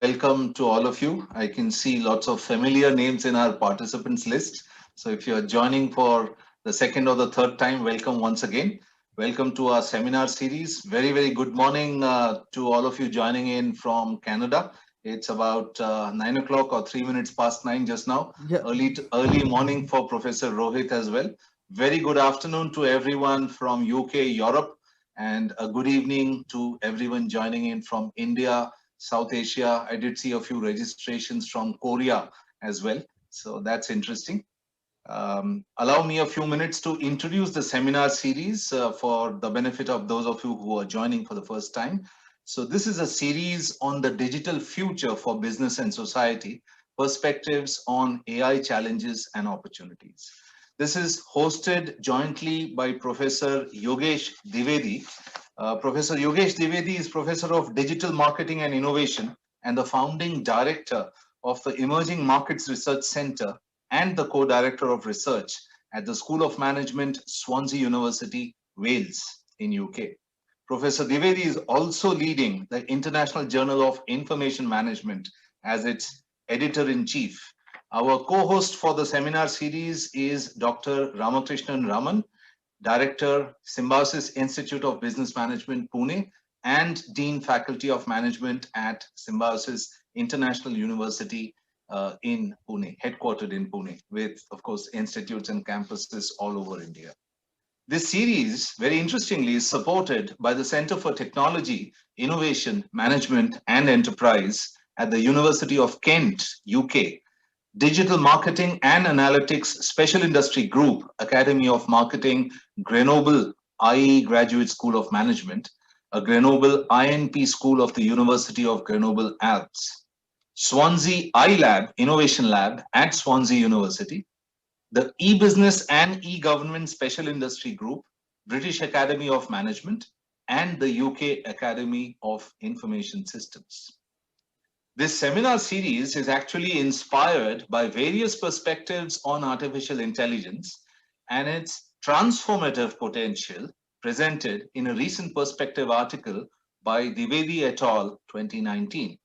welcome to all of you. I can see lots of familiar names in our participants list. So if you're joining for the second or the third time, welcome once again. Welcome to our seminar series. Very good morning to all of you joining in from Canada. It's about 9 o'clock or 3 minutes past nine just now. Yeah, Early morning for Professor Rohit as well. Very good afternoon to everyone from UK, Europe, and a good evening to everyone joining in from India, South Asia. I did see a few registrations from Korea as well. So that's interesting. Allow me a few minutes to introduce the seminar series for the benefit of those of you who are joining for the first time. So this is a series on the digital future for business and society, perspectives on AI challenges and opportunities. This is hosted jointly by Professor Yogesh Dwivedi. Professor Yogesh Dwivedi is Professor of Digital Marketing and Innovation and the founding director of the Emerging Markets Research Center and the co-director of research at the School of Management, Swansea University, Wales in UK. Professor Dwivedi is also leading the International Journal of Information Management as its editor-in-chief. Our co-host for the seminar series is Dr. Ramakrishnan Raman, Director, Symbiosis Institute of Business Management, Pune, and Dean Faculty of Management at Symbiosis International University in Pune, headquartered in Pune, with, of course, institutes and campuses all over India. This series, very interestingly, is supported by the Center for Technology, Innovation, Management, and Enterprise at the University of Kent, UK, Digital Marketing and Analytics Special Industry Group, Academy of Marketing, Grenoble IE Graduate School of Management, a Grenoble INP School of the University of Grenoble Alps, Swansea iLab Innovation Lab at Swansea University, the E-Business and E-Government Special Industry Group, British Academy of Management, and the UK Academy of Information Systems. This seminar series is actually inspired by various perspectives on artificial intelligence and its transformative potential presented in a recent perspective article by Dwivedi et al. 2019.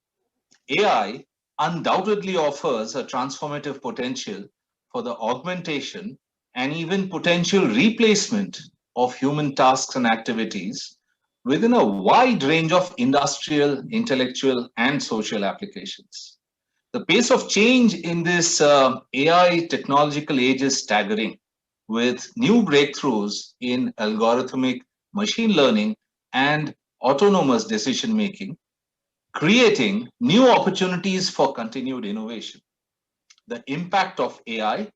AI undoubtedly offers a transformative potential for the augmentation and even potential replacement of human tasks and activities within a wide range of industrial, intellectual, and social applications. The pace of change in this AI technological age is staggering, with new breakthroughs in algorithmic machine learning and autonomous decision making, creating new opportunities for continued innovation. The impact of AI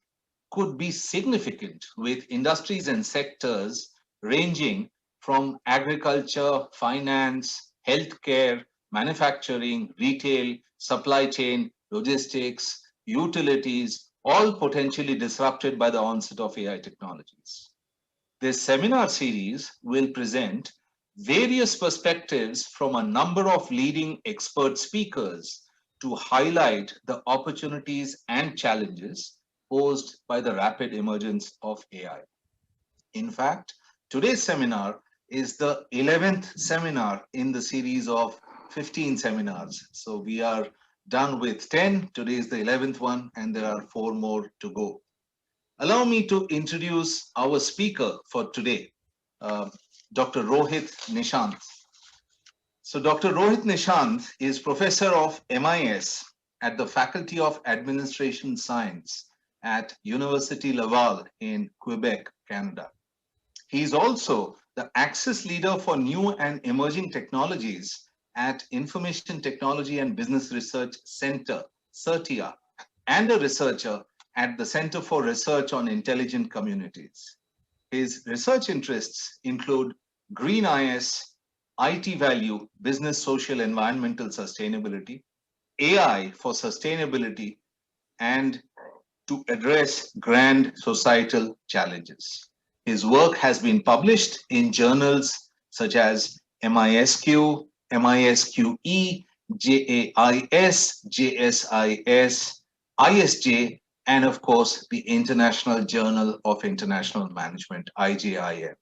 could be significant, with industries and sectors ranging from agriculture, finance, healthcare, manufacturing, retail, supply chain, logistics, utilities, all potentially disrupted by the onset of AI technologies. This seminar series will present various perspectives from a number of leading expert speakers to highlight the opportunities and challenges posed by the rapid emergence of AI. In fact, today's seminar is the 11th seminar in the series of 15 seminars. So we are done with 10. Today is the 11th one, and there are 4 more to go. Allow me to introduce our speaker for today, uh, Dr. Rohit Nishant. So Dr. Rohit Nishant is professor of MIS at the Faculty of Administration Science at University Laval in Quebec, Canada. He is also the Access Leader for New and Emerging Technologies at Information Technology and Business Research Center, CERTIA, and a researcher at the Center for Research on Intelligent Communities. His research interests include Green IS, IT value, business, social, environmental sustainability, AI for sustainability, and to address grand societal challenges. His work has been published in journals such as MISQ, MISQE, JAIS, JSIS, ISJ, and of course, the International Journal of International Management, IJIM.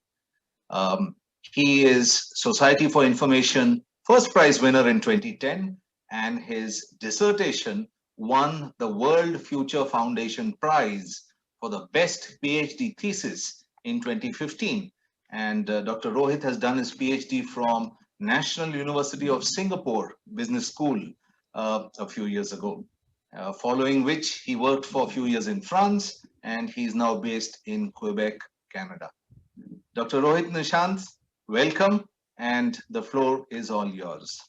He is Society for Information First Prize winner in 2010 and his dissertation won the World Future Foundation Prize for the best PhD thesis in 2015. And Dr. Rohit has done his PhD from National University of Singapore Business School a few years ago, following which he worked for a few years in France, and he's now based in Quebec, Canada. Dr. Rohit Nishant, welcome, and the floor is all yours.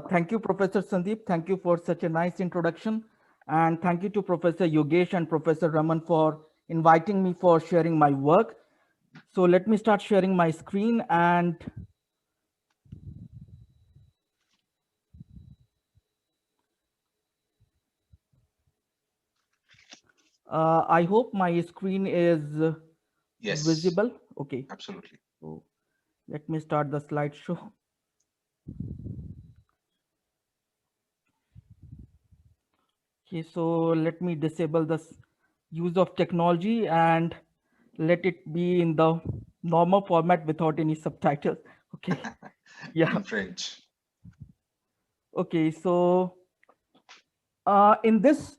Thank you, Professor Sandeep. Thank you for such a nice introduction. And thank you to Professor Yogesh and Professor Raman for inviting me for sharing my work. So let me start sharing my screen, and I hope my screen is Yes, visible. Okay, absolutely. so let me start the slideshow. Okay, so let me disable the use of technology and let it be in the normal format without any subtitles. Okay, yeah. In French. Okay, so in this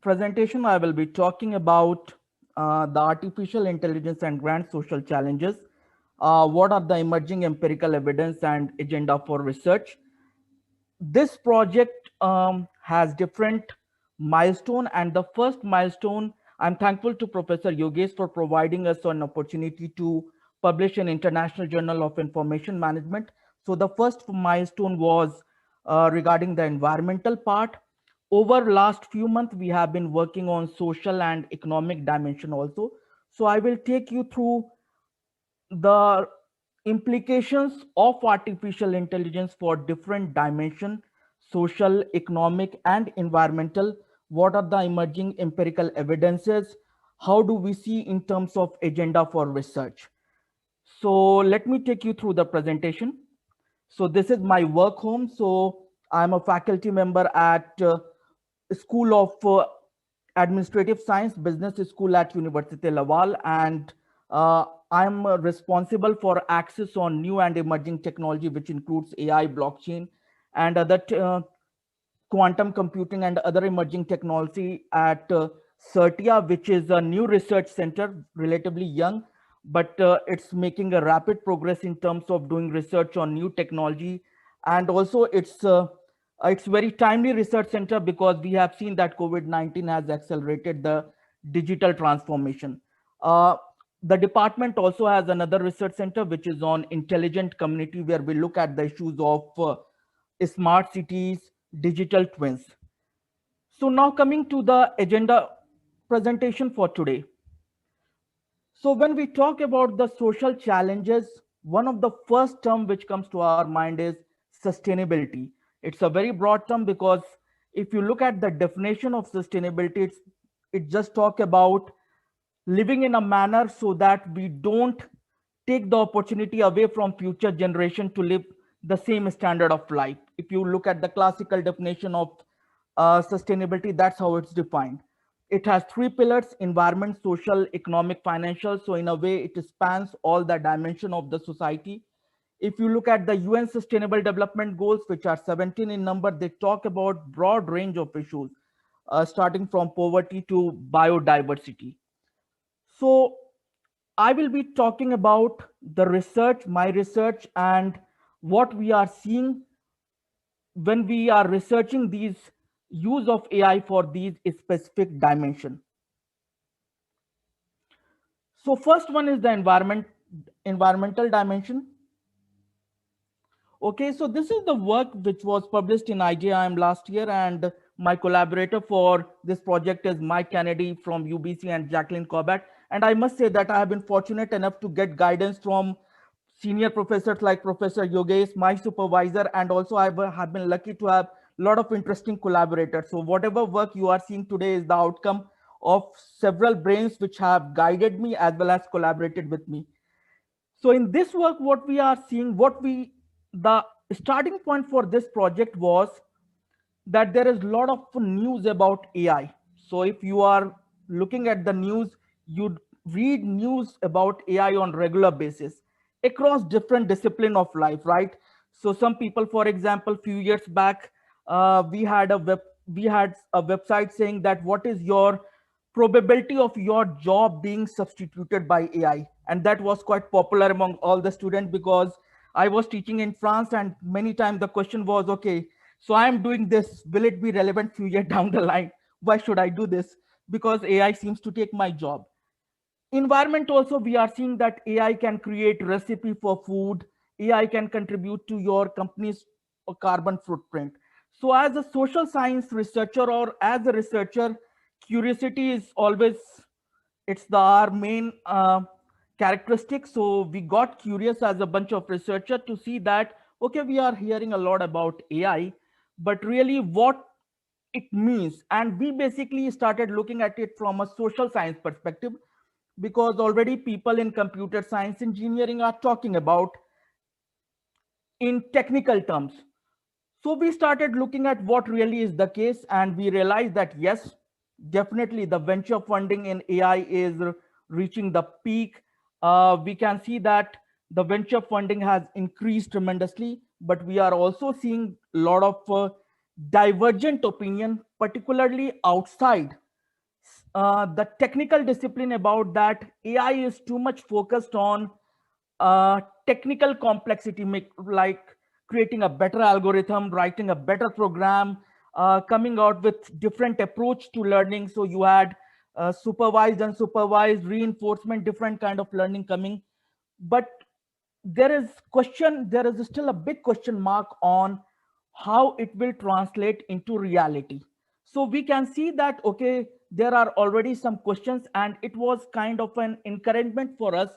presentation, I will be talking about the artificial intelligence and grand social challenges. What are the emerging empirical evidence and agenda for research? This project has different milestone, and the first milestone, I'm thankful to Professor Yogesh for providing us an opportunity to publish in International Journal of Information Management. So the first milestone was regarding the environmental part. Over last few months we have been working on social and economic dimension also. So I will take you through the implications of artificial intelligence for different dimension, social, economic, and environmental. What are the emerging empirical evidences? How do we see in terms of agenda for research? So let me take you through the presentation. So this is my work home. So I'm a faculty member at School of Administrative Science, Business School at University Laval, and I'm responsible for access on new and emerging technology, which includes AI, blockchain, and other quantum computing and other emerging technology at CERTIA, which is a new research center, relatively young, but it's making a rapid progress in terms of doing research on new technology. And also it's very timely research center because we have seen that COVID-19 has accelerated the digital transformation. Uh, the department also has another research center, which is on intelligent community, where we look at the issues of smart cities, digital twins. So now coming to the agenda presentation for today. So when we talk about the social challenges, one of the first term which comes to our mind is sustainability. It's a very broad term because if you look at the definition of sustainability, it just talk about living in a manner so that we don't take the opportunity away from future generation to live the same standard of life. If you look at the classical definition of sustainability, that's how it's defined. It has three pillars: environment, social, economic, financial. So in a way it spans all the dimension of the society. If you look at the UN sustainable development goals, which are 17 in number, they talk about broad range of issues, starting from poverty to biodiversity. So I will be talking about the research, my research, and what we are seeing when we are researching these use of AI for these specific dimension. So first one is the environmental dimension. Okay, so this is the work which was published in IJIM last year, and my collaborator for this project is Mike Kennedy from UBC and Jacqueline Corbett. And I must say that I have been fortunate enough to get guidance from senior professors like Professor Yogesh, my supervisor, and also I have been lucky to have a lot of interesting collaborators. So whatever work you are seeing today is the outcome of several brains which have guided me as well as collaborated with me. So in this work, what we are seeing, the starting point for this project was that there is a lot of news about AI. So if you are looking at the news, you read news about AI on regular basis across different discipline of life, right? So some people, for example, few years back, we had a website saying that what is your probability of your job being substituted by AI, and that was quite popular among all the students because I was teaching in France, and many times the question was, okay, so I am doing this, will it be relevant few years down the line? Why should I do this? Because AI seems to take my job. Environment also, we are seeing that AI can create recipe for food. AI can contribute to your company's carbon footprint. So as a social science researcher or as a researcher, curiosity is always, it's the our main characteristic. So we got curious as a bunch of researchers to see that, okay, we are hearing a lot about AI, but really what it means. And we basically started looking at it from a social science perspective, because already people in computer science engineering are talking about in technical terms. So we started looking at what really is the case, and we realized that yes, definitely the venture funding in AI is reaching the peak. We can see that the venture funding has increased tremendously, but we are also seeing a lot of divergent opinion, particularly outside the technical discipline, about that AI is too much focused on technical complexity, like creating a better algorithm, writing a better program, coming out with different approach to learning. So you had supervised, unsupervised, reinforcement, different kind of learning coming. But there is still a big question mark on how it will translate into reality. So we can see that, okay, there are already some questions, and it was kind of an encouragement for us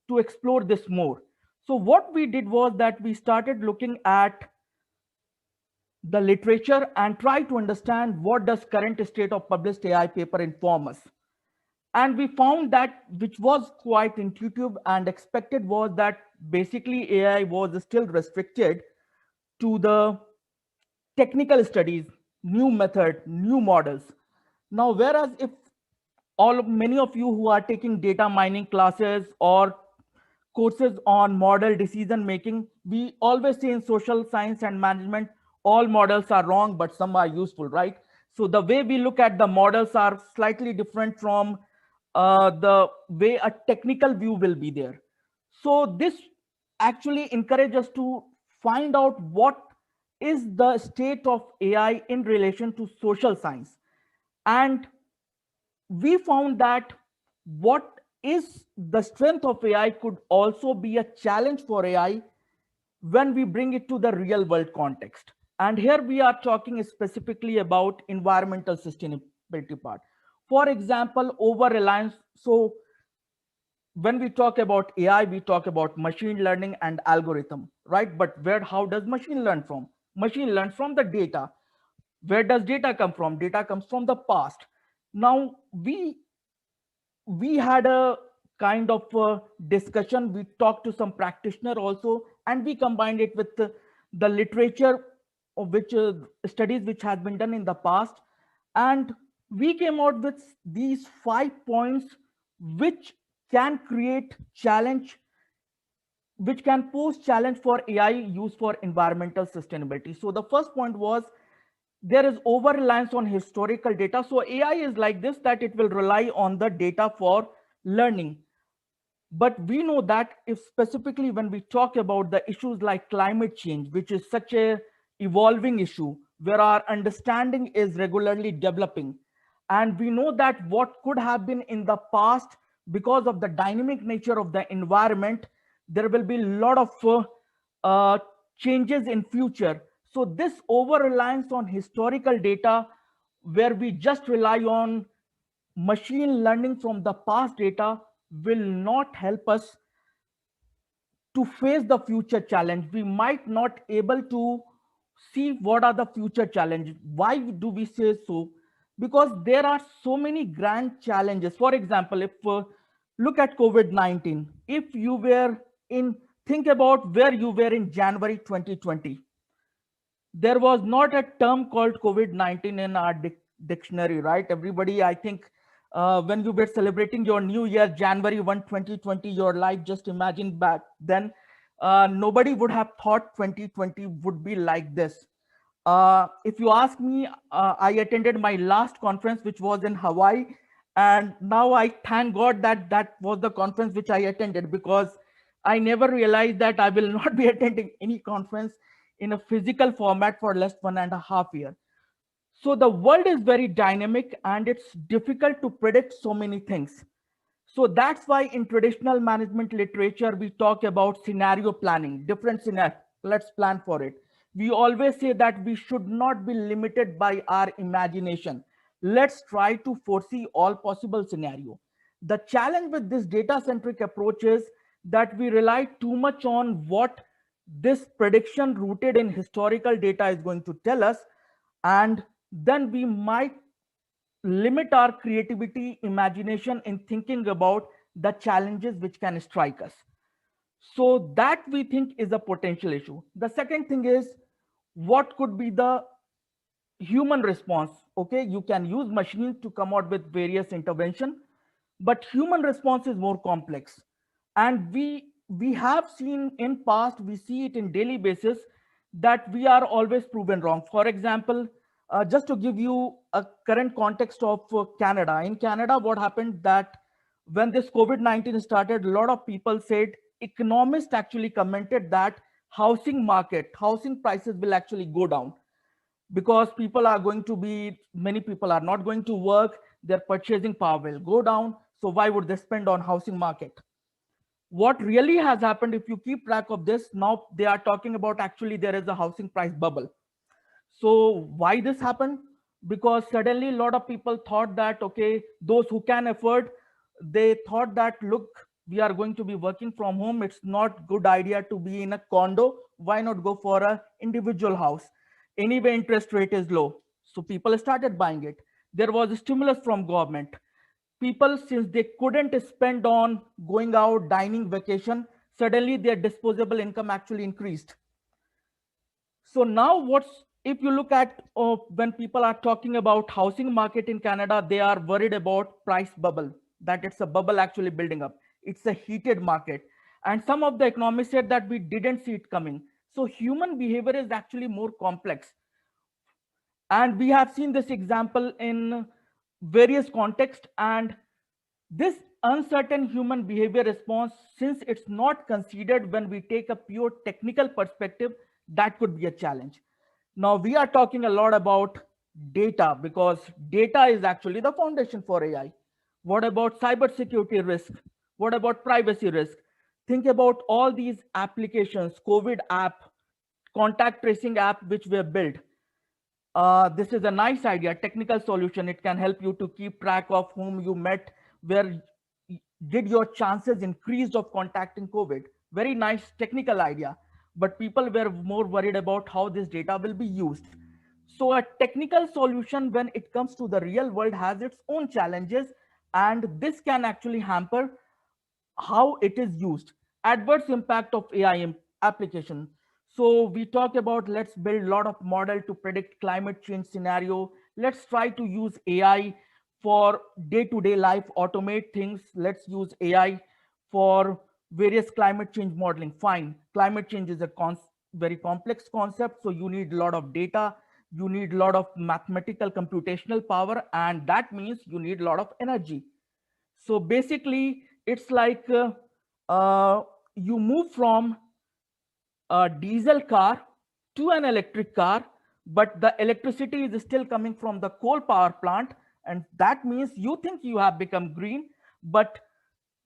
to explore this more. So what we did was that we started looking at the literature and try to understand what does current state of published AI paper inform us. And we found that, which was quite intuitive and expected, was that basically AI was still restricted to the technical studies, new method, new models. Now, whereas if many of you who are taking data mining classes or courses on model decision making, we always say in social science and management, all models are wrong, but some are useful, right? So the way we look at the models are slightly different from the way a technical view will be there. So this actually encourages us to find out what is the state of AI in relation to social science. And we found that what is the strength of AI could also be a challenge for AI when we bring it to the real world context. And here we are talking specifically about environmental sustainability part. For example, over reliance. So when we talk about AI, we talk about machine learning and algorithm, right? But how does machine learn from? Machine learns from the data. Where does data come from? Data comes from the past. Now we had a kind of a discussion. We talked to some practitioner also, and we combined it with the literature of which studies which has been done in the past, and we came out with these 5 points which can create challenge, which can pose challenge for AI use for environmental sustainability. So the first point was there is over reliance on historical data. So AI is like this, that it will rely on the data for learning. But we know that if specifically when we talk about the issues like climate change, which is such a evolving issue where our understanding is regularly developing, and we know that what could have been in the past, because of the dynamic nature of the environment, there will be a lot of changes in future. So this over reliance on historical data, where we just rely on machine learning from the past data, will not help us to face the future challenge. We might not able to see what are the future challenges. Why do we say so? Because there are so many grand challenges. For example, if look at COVID-19, if you were in, think about where you were in January 2020. There was not a term called COVID-19 in our dictionary, right? Everybody, I think, when you were celebrating your new year, January 1, 2020, your life, just imagine back then, nobody would have thought 2020 would be like this. If you ask me, I attended my last conference, which was in Hawaii. And now I thank God that that was the conference which I attended, because I never realized that I will not be attending any conference in a physical format for less 1.5 years. So the world is very dynamic and it's difficult to predict so many things. So that's why in traditional management literature, we talk about scenario planning, different scenarios. Let's plan for it. We always say that we should not be limited by our imagination. Let's try to foresee all possible scenarios. The challenge with this data centric approach is that we rely too much on what this prediction rooted in historical data is going to tell us. And then we might limit our creativity, imagination in thinking about the challenges which can strike us. So that we think is a potential issue. The second thing is, what could be the human response? Okay, you can use machines to come out with various intervention, but human response is more complex. And we have seen in past, we see it in daily basis, that we are always proven wrong. For example, just to give you a current context of Canada. In Canada, what happened that when this COVID-19 started, a lot of people said, economists actually commented that housing prices will actually go down, because people are going to be, many people are not going to work, their purchasing power will go down. So why would they spend on housing market? What really has happened, if you keep track of this, now they are talking about actually there is a housing price bubble. So why this happened? Because suddenly a lot of people thought that, okay, those who can afford, they thought that, look, we are going to be working from home. It's not good idea to be in a condo. Why not go for a individual house? Anyway, interest rate is low. So people started buying it. There was a stimulus from government. People, since they couldn't spend on going out, dining, vacation, suddenly their disposable income actually increased. So now what's, if you look at when people are talking about housing market in Canada, they are worried about price bubble, that it's a bubble actually building up. It's a heated market. And some of the economists said that we didn't see it coming. So human behavior is actually more complex. And we have seen this example in various contexts. And this uncertain human behavior response, since it's not considered when we take a pure technical perspective, that could be a challenge. Now we are talking a lot about data, because data is actually the foundation for AI. What about cybersecurity risk? What about privacy risk? Think about all these applications, COVID app, contact tracing app, which were built. This is a nice idea, technical solution. It can help you to keep track of whom you met, where did your chances increased of contacting COVID. Very nice technical idea, but people were more worried about how this data will be used. So a technical solution, when it comes to the real world, has its own challenges, and this can actually hamper how it is used. Adverse impact of AI application. So we talk about, let's build a lot of model to predict climate change scenario. Let's try to use AI for day-to-day life, automate things. Let's use AI for various climate change modeling. Fine, climate change is a very complex concept, so you need a lot of data, you need a lot of mathematical computational power, and that means you need a lot of energy. So basically, it's like you move from a diesel car to an electric car, but the electricity is still coming from the coal power plant. And that means you think you have become green, but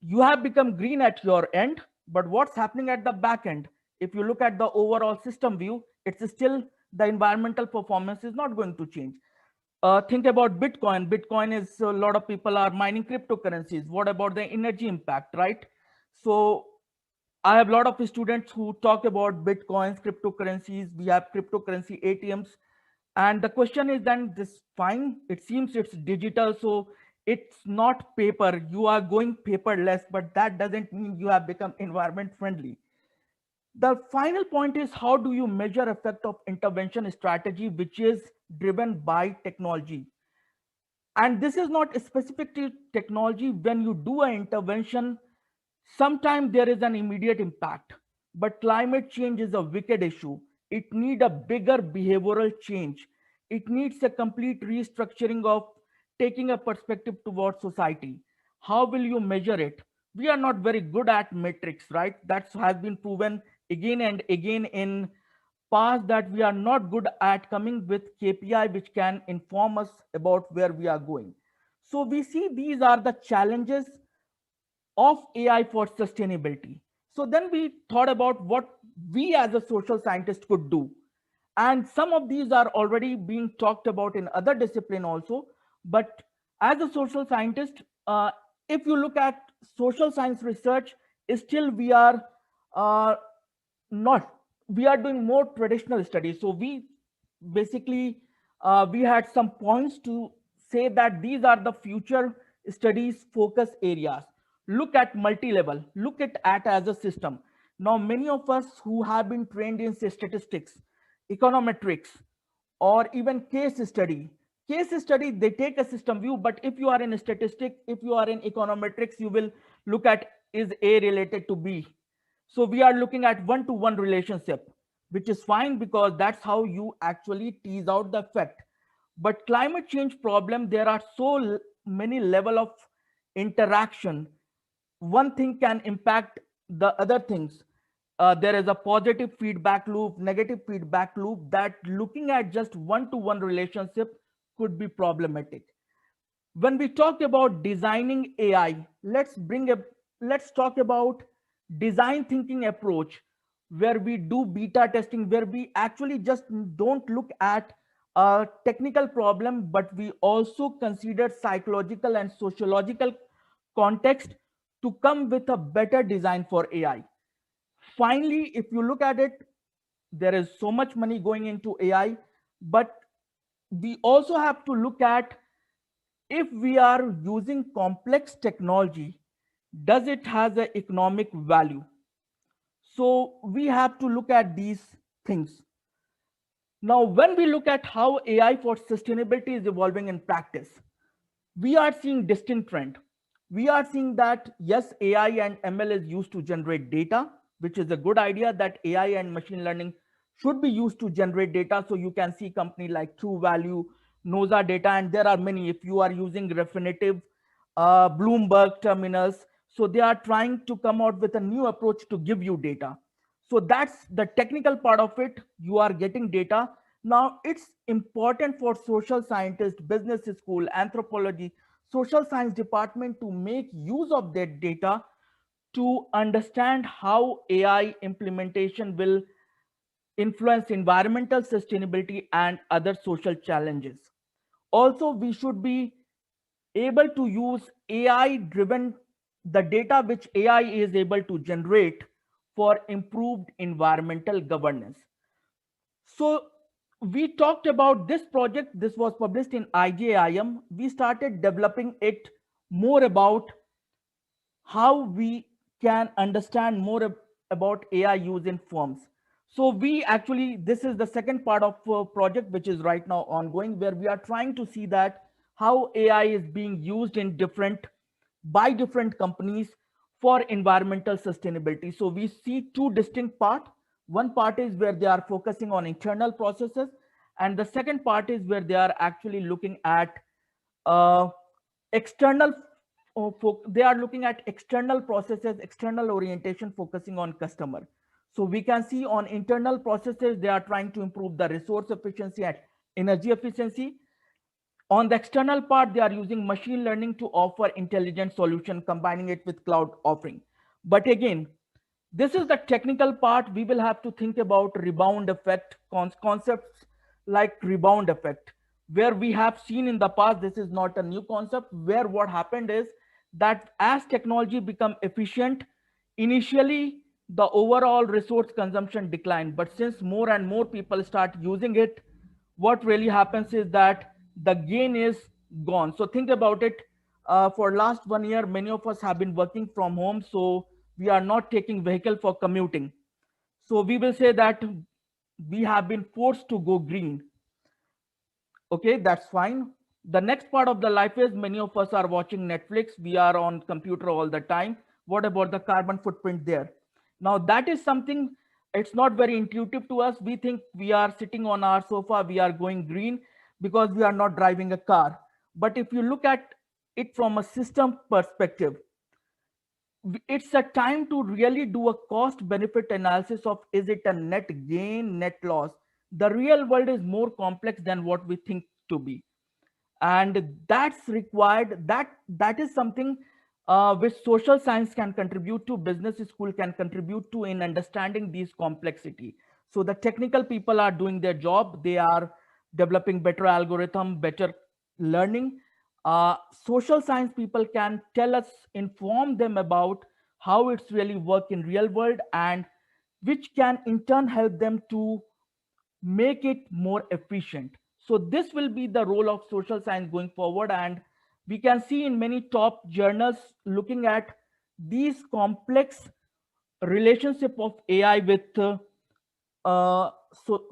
you have become green at your end. But what's happening at the back end? If you look at the overall system view, it's still, the environmental performance is not going to change. Think about Bitcoin. Bitcoin is, a lot of people are mining cryptocurrencies. What about the energy impact, right? So I have a lot of students who talk about Bitcoins, cryptocurrencies. We have cryptocurrency ATMs. And the question is then, this fine, it seems it's digital, so it's not paper. You are going paperless, but that doesn't mean you have become environment friendly. The final point is, how do you measure effect of intervention strategy, which is driven by technology? And this is not specific to technology. When you do an intervention, sometimes there is an immediate impact, but climate change is a wicked issue. it needs a bigger behavioral change. It needs a complete restructuring of taking a perspective towards society. How will you measure it? We are not very good at metrics, right? That has been proven again and again in past, that we are not good at coming with KPI which can inform us about where we are going. So we see these are the challenges of AI for sustainability. So then we thought about what we as a social scientist could do. And some of these are already being talked about in other discipline also. But as a social scientist, if you look at social science research, still we are uh, not, we are doing more traditional studies. So we basically, we had some points to say that these are the future studies focus areas. Look at multi-level, look at as a system. Now many of us who have been trained in say statistics, econometrics, or even case study, they take a system view. But if you are in statistics, if you are in econometrics, you will look at, is A related to B? So we are looking at one-to-one relationship, which is fine because that's how you actually tease out the effect. But climate change problem, there are so many level of interaction. One thing can impact the other things. There is a positive feedback loop, negative feedback loop, that looking at just one-to-one relationship could be problematic. When we talk about designing AI, let's talk about design thinking approach, where we do beta testing, where we actually just don't look at a technical problem, but we also consider psychological and sociological context to come with a better design for AI. Finally, if you look at it, there is so much money going into AI, but we also have to look at, if we are using complex technology, does it has an economic value? So we have to look at these things. Now, when we look at how AI for sustainability is evolving in practice, we are seeing distinct trend. We are seeing that yes, AI and ML is used to generate data, which is a good idea, that AI and machine learning should be used to generate data. So you can see company like True Value, Noza Data, and there are many. If you are using Refinitiv, Bloomberg terminals, so they are trying to come out with a new approach to give you data. So that's the technical part of it. You are getting data. Now it's important for social scientists, business school, anthropology, social science department to make use of that data to understand how AI implementation will influence environmental sustainability and other social challenges. Also, we should be able to use AI driven, the data which AI is able to generate for improved environmental governance. So we talked about this project. This was published in IJIM. We started developing it more about how we can understand more about AI use in firms. So we actually, this is the second part of a project which is right now ongoing, where we are trying to see that how AI is being used in by different companies for environmental sustainability. So we see two distinct parts. One part is where they are focusing on internal processes, and the second part is where they are actually looking at uh, external, they are looking at external processes, external orientation, focusing on customer. So we can see on internal processes, they are trying to improve the resource efficiency and energy efficiency. On the external part, they are using machine learning to offer intelligent solution, combining it with cloud offering. But again, this is the technical part. We will have to think about rebound effect, concepts like rebound effect, where we have seen in the past, this is not a new concept, where what happened is that as technology become efficient, initially the overall resource consumption declined. But since more and more people start using it, what really happens is that the gain is gone. So think about it. For last 1 year, many of us have been working from home, so we are not taking vehicle for commuting. So we will say that we have been forced to go green. Okay, that's fine. The next part of the life is, many of us are watching Netflix. We are on computer all the time. What about the carbon footprint there? Now that is something it's not very intuitive to us. We think we are sitting on our sofa, we are going green because we are not driving a car. But if you look at it from a system perspective, it's a time to really do a cost benefit analysis of, is it a net gain, net loss? The real world is more complex than what we think to be, and that's required. That is something which social science can contribute to, business school can contribute to, in understanding these complexity. So the technical people are doing their job, they are developing better algorithm, better learning. Social science people can tell us, inform them about how it's really work in real world, and which can in turn help them to make it more efficient. So this will be the role of social science going forward, and we can see in many top journals looking at these complex relationship of AI with uh, so,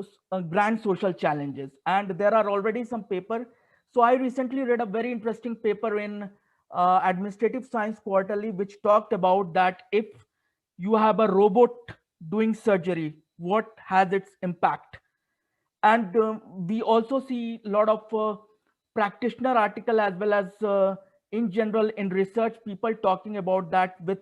grand social challenges. And there are already some paper. So I recently read a very interesting paper in Administrative Science Quarterly, which talked about that if you have a robot doing surgery, what has its impact. And we also see a lot of practitioner article, as well as in general in research, people talking about that with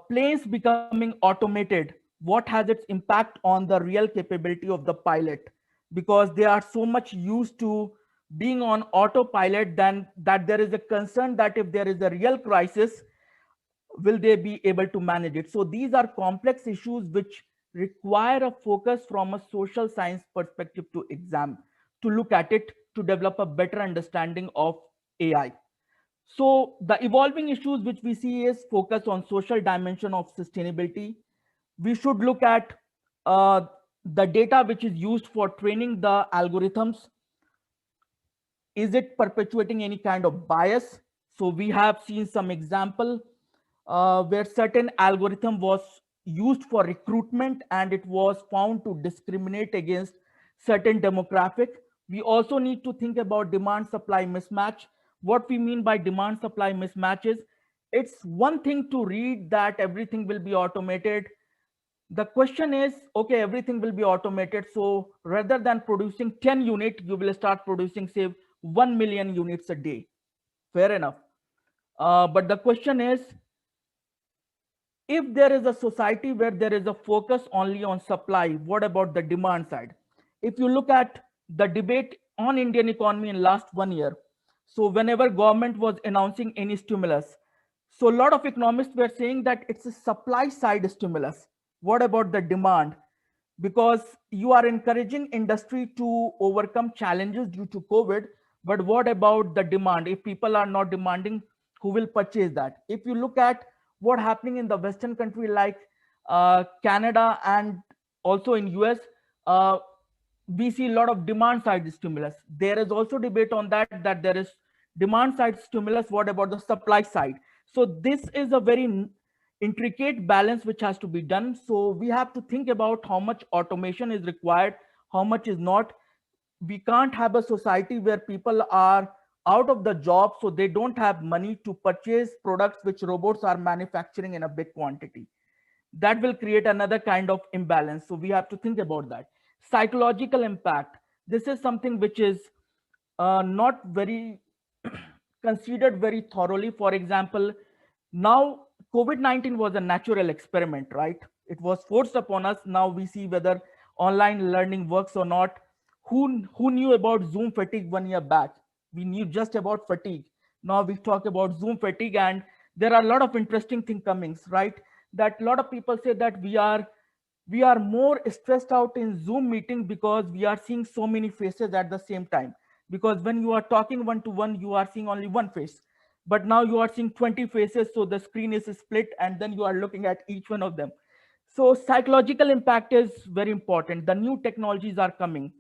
planes becoming automated, what has its impact on the real capability of the pilot, because they are so much used to being on autopilot then that there is a concern that if there is a real crisis, will they be able to manage it? So these are complex issues which require a focus from a social science perspective to examine, to look at it, to develop a better understanding of AI. So the evolving issues which we see is focus on social dimension of sustainability. We should look at uh, the data which is used for training the algorithms. Is it perpetuating any kind of bias? So we have seen some example where certain algorithm was used for recruitment and it was found to discriminate against certain demographic. We also need to think about demand supply mismatch. What we mean by demand supply mismatch is, it's one thing to read that everything will be automated. The question is, okay, everything will be automated, so rather than producing 10 units, you will start producing, say, 1 million units a day. Fair enough. But the question is, if there is a society where there is a focus only on supply, what about the demand side? If you look at the debate on Indian economy in last 1 year, so whenever government was announcing any stimulus, so a lot of economists were saying that it's a supply side stimulus. What about the demand? Because you are encouraging industry to overcome challenges due to COVID, but what about the demand? If people are not demanding, who will purchase that? If you look at what happening in the Western country like Canada and also in US, uh, we see a lot of demand side stimulus. There is also debate on that there is demand side stimulus. What about the supply side? So this is a very intricate balance which has to be done. So we have to think about how much automation is required, how much is not. We can't have a society where people are out of the job, so they don't have money to purchase products which robots are manufacturing in a big quantity. That will create another kind of imbalance. So we have to think about that. Psychological impact. This is something which is not very considered very thoroughly. For example, now COVID-19 was a natural experiment, right? It was forced upon us. Now we see whether online learning works or not. Who knew about Zoom fatigue 1 year back? We knew just about fatigue. Now we talk about Zoom fatigue, and there are a lot of interesting things coming, right? That a lot of people say that we are more stressed out in Zoom meeting because we are seeing so many faces at the same time. Because when you are talking one to one, you are seeing only one face, but now you are seeing 20 faces, so the screen is split and then you are looking at each one of them. So psychological impact is very important. The new technologies are coming,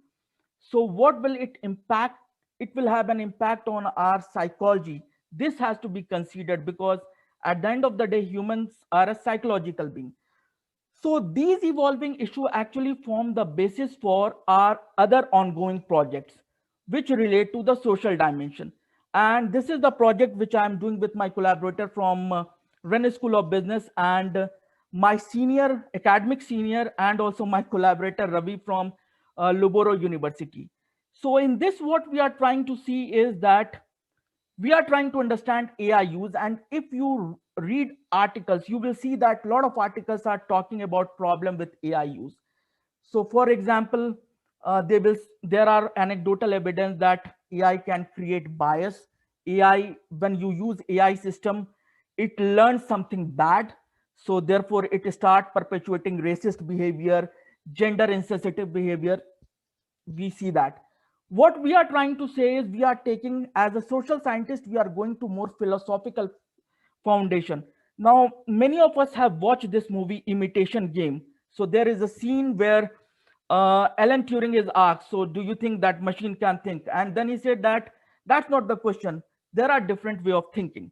so what will it impact? It will have an impact on our psychology. This has to be considered, because at the end of the day, humans are a psychological being. So these evolving issues actually form the basis for our other ongoing projects, which relate to the social dimension. And this is the project which I'm doing with my collaborator from Rennes School of Business. And my senior, academic senior, and also my collaborator Ravi from Luboro University. So in this, what we are trying to see is that we are trying to understand AI use. And if you read articles, you will see that a lot of articles are talking about problem with AI use. So for example, there are anecdotal evidence that AI can create bias. AI, when you use AI system, it learns something bad. So therefore it start perpetuating racist behavior, gender insensitive behavior. We see that. What we are trying to say is, we are taking, as a social scientist, we are going to more philosophical foundation. Now many of us have watched this movie Imitation Game. So there is a scene where Alan Turing is asked, so do you think that machine can think? And then he said that that's not the question, there are different way of thinking.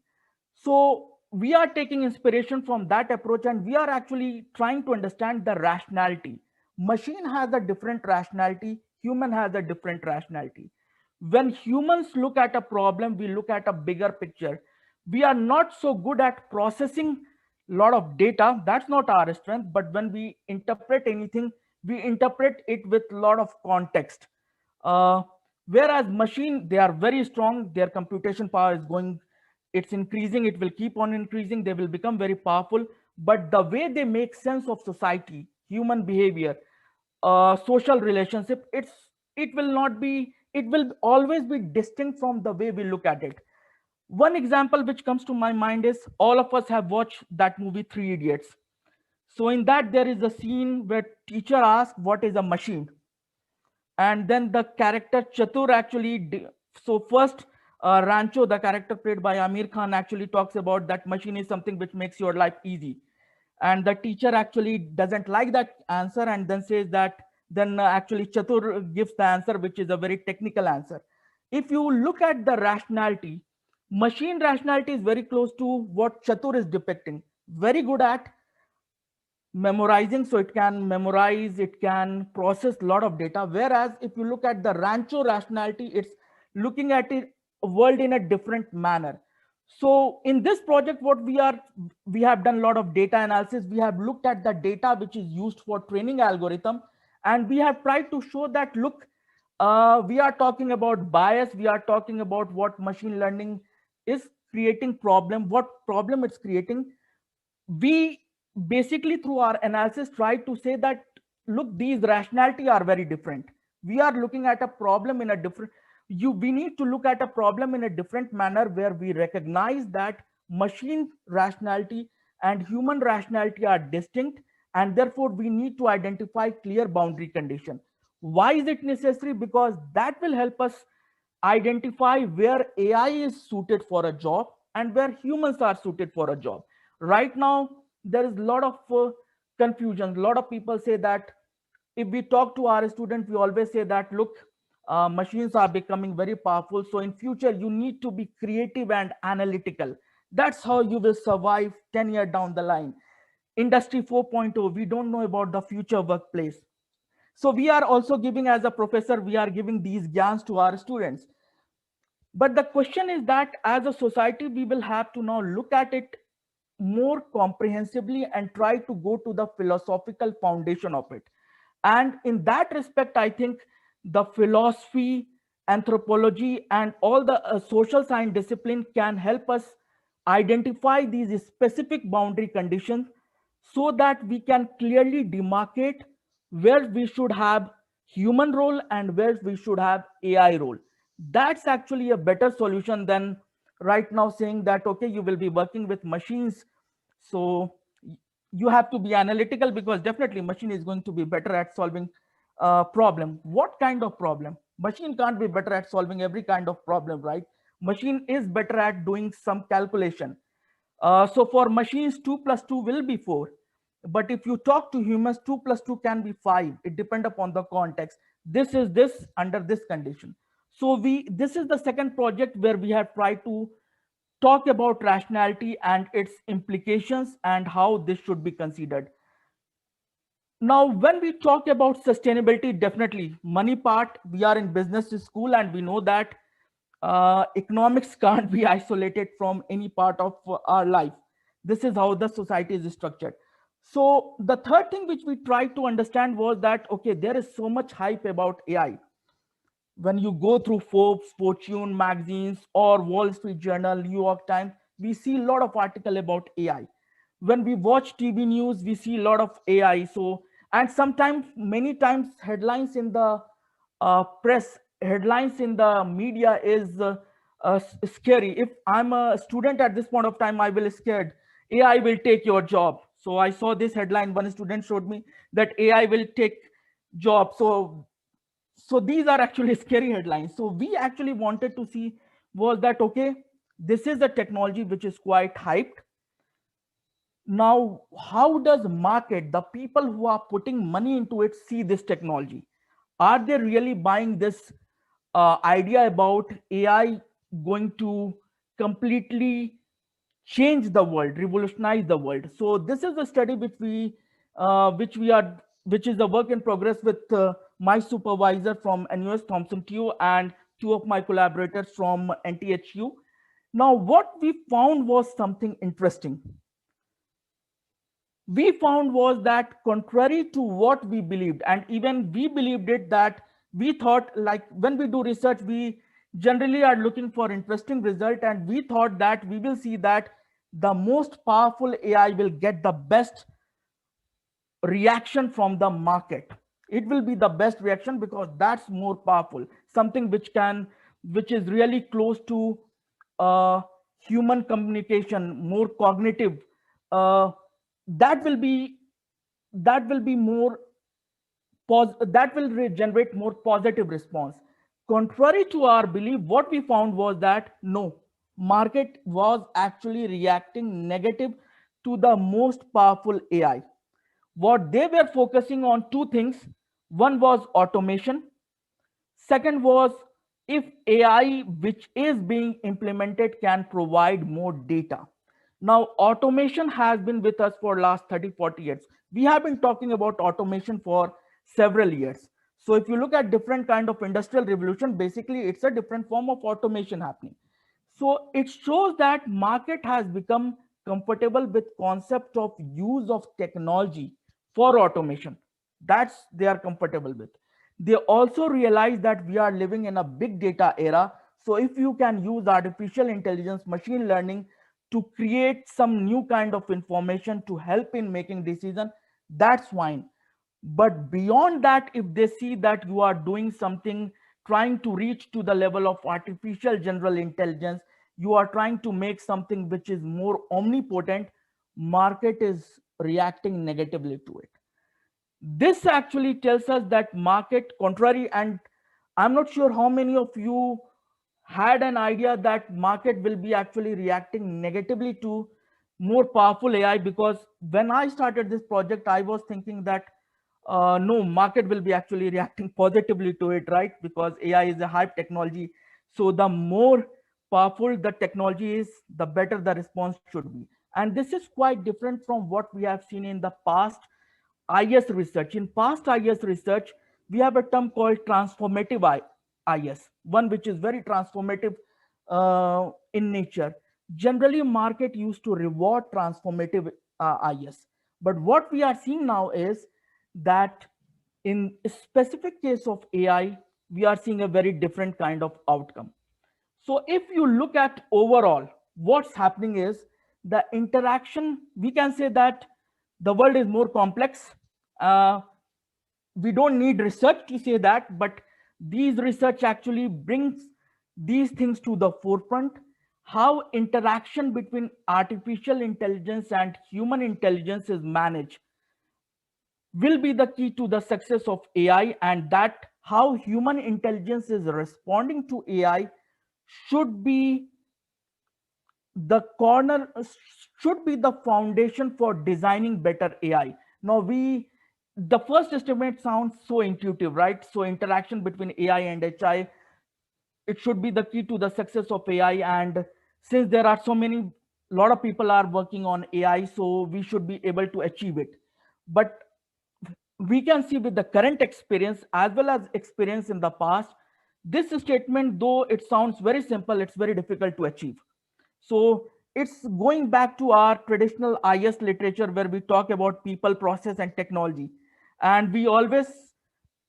So we are taking inspiration from that approach, and we are actually trying to understand the rationality. Machine has a different rationality, human has a different rationality. When humans look at a problem, we look at a bigger picture. We are not so good at processing a lot of data, that's not our strength. But when we interpret anything, we interpret it with a lot of context. uh, Whereas machine, they are very strong, their computation power is going, it's increasing, it will keep on increasing, they will become very powerful. But the way they make sense of society, human behavior, social relationship, it will not be, it will always be distinct from the way we look at it. One example which comes to my mind is, all of us have watched that movie Three Idiots. So in that, there is a scene where teacher asks what is a machine, and then the character Chatur actually so first, Rancho, the character played by Amir Khan, actually talks about that machine is something which makes your life easy. And the teacher actually doesn't like that answer, and then says that, then actually Chatur gives the answer, which is a very technical answer. If you look at the rationality, machine rationality is very close to what Chatur is depicting. Very good at memorizing, so it can memorize, it can process a lot of data. Whereas if you look at the Rancho rationality, it's looking at it world in a different manner. So in this project, what we have done a lot of data analysis. We have looked at the data which is used for training algorithm, and we have tried to show that, look, we are talking about bias, we are talking about what machine learning is creating problem, what problem it's creating. We basically, through our analysis, try to say that, look, these rationality are very different. We are looking at a problem in a different, we need to look at a problem in a different manner, where we recognize that machine rationality and human rationality are distinct, and therefore we need to identify clear boundary condition. Why is it necessary? Because that will help us identify where AI is suited for a job and where humans are suited for a job. Right now, there is a lot of confusion. A lot of people say that, if we talk to our students, we always say that, look, machines are becoming very powerful. So in future, you need to be creative and analytical. That's how you will survive 10 years down the line. Industry 4.0, we don't know about the future workplace. So we are also giving, as a professor, we are giving these gyans to our students. But the question is that, as a society, we will have to now look at it more comprehensively and try to go to the philosophical foundation of it. And in that respect, I think the philosophy, anthropology, and all the social science discipline can help us identify these specific boundary conditions, so that we can clearly demarcate where we should have human role and where we should have AI role. That's actually a better solution than right now saying that, okay, you will be working with machines, so you have to be analytical, because definitely machine is going to be better at solving problem. What kind of problem? Machine can't be better at solving every kind of problem, right? Machine is better at doing some calculation. So for machines, 2 plus 2 will be 4. But if you talk to humans, 2 plus 2 can be 5. It depends upon the context. This is this under this condition. So this is the second project where we have tried to talk about rationality and its implications and how this should be considered. Now, when we talk about sustainability, definitely money part, we are in business school and we know that economics can't be isolated from any part of our life. This is how the society is structured. So the third thing which we tried to understand was that, okay, there is so much hype about AI. When you go through Forbes, Fortune magazines, or Wall Street Journal, New York Times, we see a lot of article about AI. When we watch TV news, we see a lot of AI. So, and sometimes, many times, headlines in the press, headlines in the media is scary. If I'm a student at this point of time, I will scared. AI will take your job. So I saw this headline. One student showed me that AI will take job. So these are actually scary headlines. So we actually wanted to see was that, okay, this is a technology which is quite hyped. Now how does market, the people who are putting money into it, see this technology? Are they really buying this idea about AI going to completely change the world, revolutionize the world? So this is a study which is a work in progress with my supervisor from NUS Thompson TU and two of my collaborators from NTHU. Now what we found was something interesting. We found was that, contrary to what we believed, and even we believed it, that we thought, like, when we do research, we generally are looking for interesting result, and we thought that we will see that the most powerful AI will get the best reaction from the market. It will be the best reaction because that's more powerful, something which is really close to uh, human communication, more cognitive. uh, that will be that will be more that will generate more positive response. Contrary to our belief, what we found was that no, market was actually reacting negative to the most powerful AI. What they were focusing on, two things: one was automation, second was if AI which is being implemented can provide more data. Now automation has been with us for last 30-40 years. We have been talking about automation for several years. So if you look at different kind of industrial revolution, basically it's a different form of automation happening. So it shows that market has become comfortable with concept of use of technology for automation. That's they are comfortable with. They also realize that we are living in a big data era. So if you can use artificial intelligence, machine learning to create some new kind of information to help in making decision, that's fine. But beyond that, if they see that you are doing something, trying to reach to the level of artificial general intelligence, you are trying to make something which is more omnipotent, market is reacting negatively to it. This actually tells us that market contrary, and I'm not sure how many of you had an idea that market will be actually reacting negatively to more powerful AI. Because when I started this project, I was thinking that no, market will be actually reacting positively to it, right? Because AI is a hype technology. So the more powerful the technology is, the better the response should be. And this is quite different from what we have seen in the past IS research. In past IS research, we have a term called transformative IS, one which is very transformative in nature. Generally, market used to reward transformative IS. But what we are seeing now is that in a specific case of AI, we are seeing a very different kind of outcome. So if you look at overall, what's happening is the interaction, we can say that the world is more complex. Uh, we don't need research to say that, but these research actually brings these things to the forefront. How interaction between artificial intelligence and human intelligence is managed will be the key to the success of AI, and that how human intelligence is responding to AI should be the corner, should be the foundation for designing better AI. Now the first estimate sounds so intuitive, right? So interaction between AI and HI, it should be the key to the success of AI. And since there are so many, lot of people are working on AI, so we should be able to achieve it. But we can see with the current experience as well as experience in the past, this statement, though it sounds very simple, it's very difficult to achieve. So it's going back to our traditional IS literature where we talk about people, process, and technology. And we always,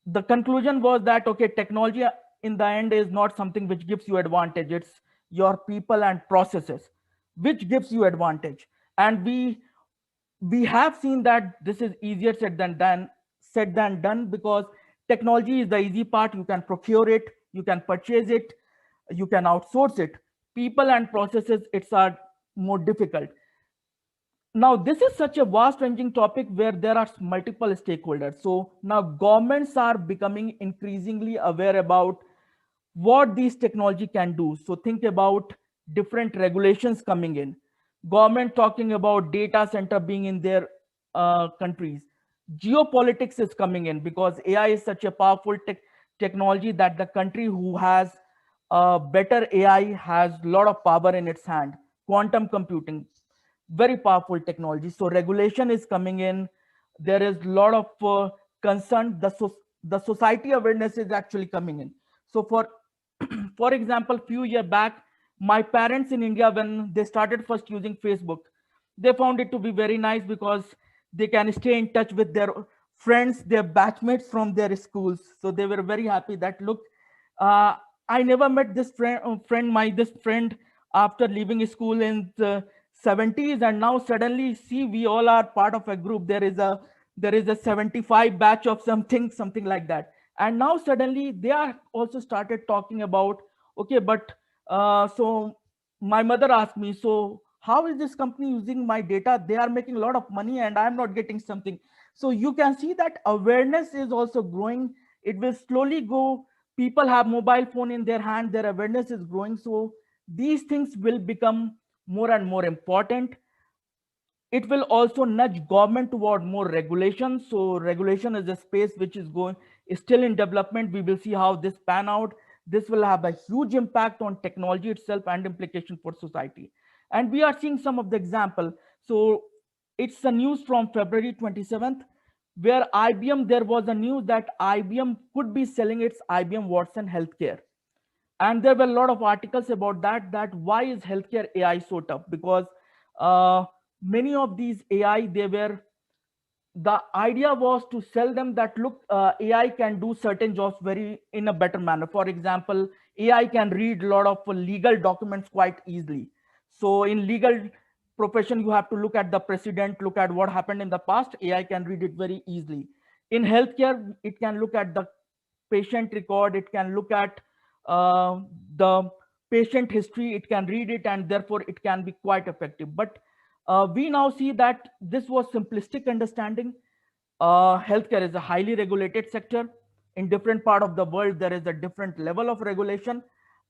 the conclusion was that, okay, technology in the end is not something which gives you advantage. It's your people and processes which gives you advantage. And we have seen that this is easier said than done, because technology is the easy part. You can procure it, you can purchase it, you can outsource it. People and processes, it's are more difficult. Now this is such a vast ranging topic where there are multiple stakeholders. So now governments are becoming increasingly aware about what these technology can do. So think about different regulations coming in, government talking about data center being in their countries. Geopolitics is coming in because AI is such a powerful technology that the country who has better AI has a lot of power in its hand. Quantum computing, very powerful technology. So regulation is coming in. There is a lot of concern. The society awareness is actually coming in. So for example, few years back, my parents in India, when they started first using Facebook, they found it to be very nice because they can stay in touch with their friends, their batchmates from their schools. So they were very happy that, look, uh, I never met this this friend after leaving school in the 70s, and now suddenly see we all are part of a group. There is a 75 batch of something like that. And now suddenly they are also started talking about, okay, but so my mother asked me, so how is this company using my data? They are making a lot of money and I'm not getting something. So you can see that awareness is also growing. It will slowly go. People have mobile phone in their hand, their awareness is growing. So these things will become more and more important. It will also nudge government toward more regulation. So regulation is a space which is still in development. We will see how this pan out. This will have a huge impact on technology itself and implication for society. And we are seeing some of the example. So it's a news from February 27th, where IBM, there was a news that IBM could be selling its IBM Watson Healthcare. And there were a lot of articles about that why is healthcare AI so tough, because uh, many of these AI, the idea was to sell them that, look, AI can do certain jobs very in a better manner. For example, AI can read a lot of legal documents quite easily. So in legal profession, you have to look at the precedent, look at what happened in the past. AI can read it very easily. In healthcare, it can look at the patient record, it can look at uh, the patient history, it can read it, and therefore it can be quite effective. But we now see that this was simplistic understanding. Healthcare is a highly regulated sector. In different part of the world, there is a different level of regulation,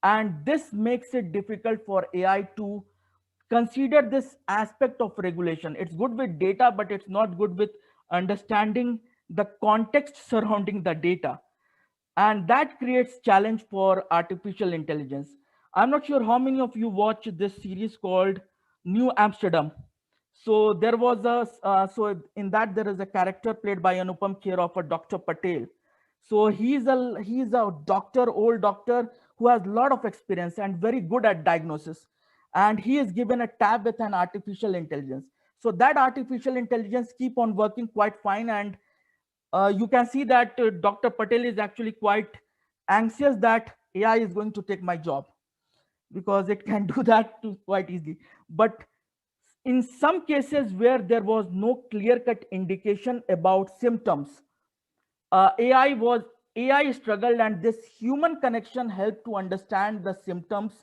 and this makes it difficult for AI to consider this aspect of regulation. It's good with data, but it's not good with understanding the context surrounding the data, and that creates challenge for artificial intelligence. I'm not sure how many of you watch this series called New Amsterdam. So there was so in that there is a character played by Anupam Kher of a Dr. Patel. So he's a doctor, old doctor, who has a lot of experience and very good at diagnosis, and he is given a tab with an artificial intelligence. So that artificial intelligence keep on working quite fine, and you can see that Dr. Patel is actually quite anxious that AI is going to take my job, because it can do that too quite easily. But in some cases where there was no clear-cut indication about symptoms, AI struggled, and this human connection helped to understand the symptoms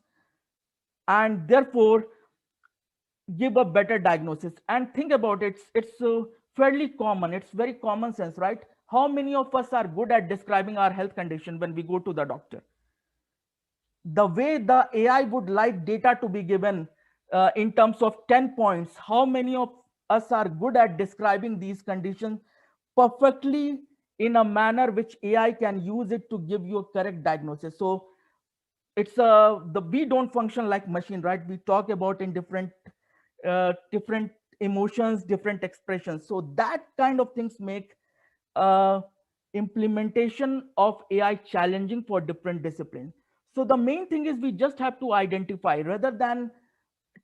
and therefore give a better diagnosis. And think about it, it's fairly common, it's very common sense, right? How many of us are good at describing our health condition when we go to the doctor? The way the AI would like data to be given in terms of 10 points, how many of us are good at describing these conditions perfectly in a manner which AI can use it to give you a correct diagnosis? So it's the we don't function like machine, right? We talk about in different emotions, different expressions. So that kind of things make uh, implementation of AI challenging for different disciplines. So the main thing is we just have to identify, rather than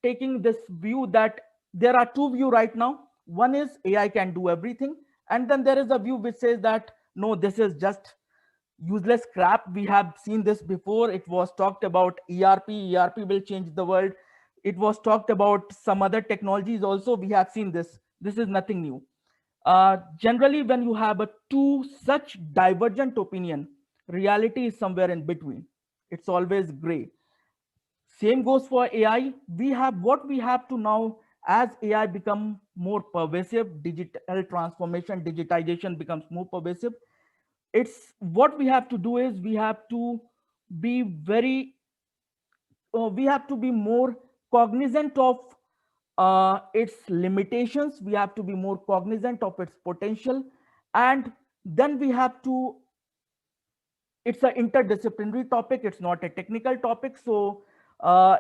taking this view that there are two views right now. One is AI can do everything, and then there is a view which says that no, this is just useless crap. We have seen this before. It was talked about ERP will change the world. It was talked about some other technologies also. We have seen this. This is nothing new. Generally, when you have a two such divergent opinion, reality is somewhere in between. It's always gray. Same goes for AI. We have what we have to now, as AI become more pervasive, digital transformation, digitization becomes more pervasive. It's what we have to do is we have to be very, we have to be more cognizant of its limitations. We have to be more cognizant of its potential, and then we have to, it's an interdisciplinary topic, it's not a technical topic, so